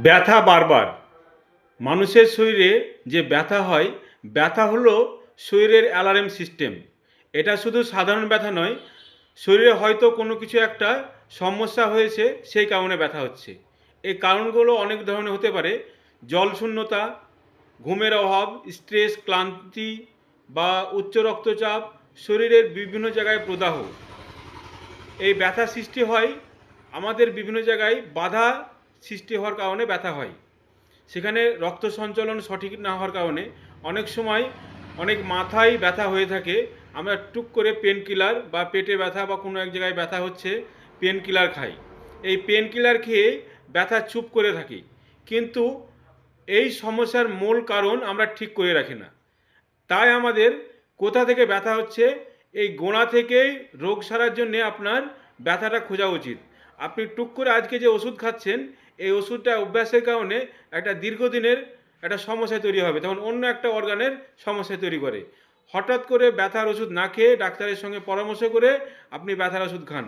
ব্যথা বারবার মানুষের শরীরে যে ব্যথা হয়, ব্যথা হলো শরীরের অ্যালার্ম সিস্টেম। এটা শুধু সাধারণ ব্যথা নয়, শরীরে হয়তো কোনো কিছু একটা সমস্যা হয়েছে, সেই কারণে ব্যথা হচ্ছে। এই কারণগুলো অনেক ধরনের হতে পারে। জলশূন্যতা, ঘুমের অভাব, স্ট্রেস, ক্লান্তি বা উচ্চ রক্তচাপ, শরীরের বিভিন্ন জায়গায় প্রদাহ। এই ব্যথা সৃষ্টি হয় আমাদের বিভিন্ন জায়গায় বাধা সৃষ্টি হওয়ার কারণে ব্যথা হয়। সেখানে রক্ত সঞ্চালন সঠিক না হওয়ার কারণে অনেক সময় অনেক মাথায় ব্যথা হয়ে থাকে। আমরা টুক করে পেন কিলার বা পেটে ব্যথা বা কোনো এক জায়গায় ব্যথা হচ্ছে, পেন কিলার খাই। এই পেন কিলার খেয়ে ব্যথা চুপ করে থাকি, কিন্তু এই সমস্যার মূল কারণ আমরা ঠিক করে রাখি না। তাই আমাদের কোথা থেকে ব্যথা হচ্ছে, এই গোড়া থেকেই রোগ সারার জন্যে আপনার ব্যথাটা খোঁজা উচিত। আপনি টুক করে আজকে যে ওষুধ খাচ্ছেন, এই ওষুধটা অভ্যাসের কারণে একটা দীর্ঘদিনের একটা সমস্যা তৈরি হবে, তখন অন্য একটা অর্গানের সমস্যা তৈরি করে। হঠাৎ করে ব্যথার ওষুধ না খেয়ে ডাক্তারের সঙ্গে পরামর্শ করে আপনি ব্যথার ওষুধ খান,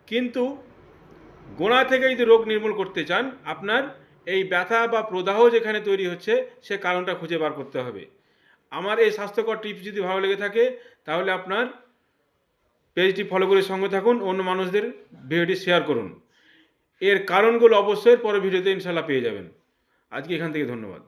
কিন্তু গোড়া থেকে যদি রোগ নির্মূল করতে চান, আপনার এই ব্যথা বা প্রদাহ যেখানে তৈরি হচ্ছে, সে কারণটা খুঁজে বার করতে হবে। আমার এই স্বাস্থ্যকর টিপস যদি ভালো লেগে থাকে, তাহলে আপনার পেজটি ফলো করে সঙ্গে থাকুন, অন্য মানুষদের ভিডিওটি শেয়ার করুন। এর কারণগুলো অবশ্যই পরের ভিডিওতে ইনশাল্লাহ পেয়ে যাবেন। আজকে এখান থেকে ধন্যবাদ।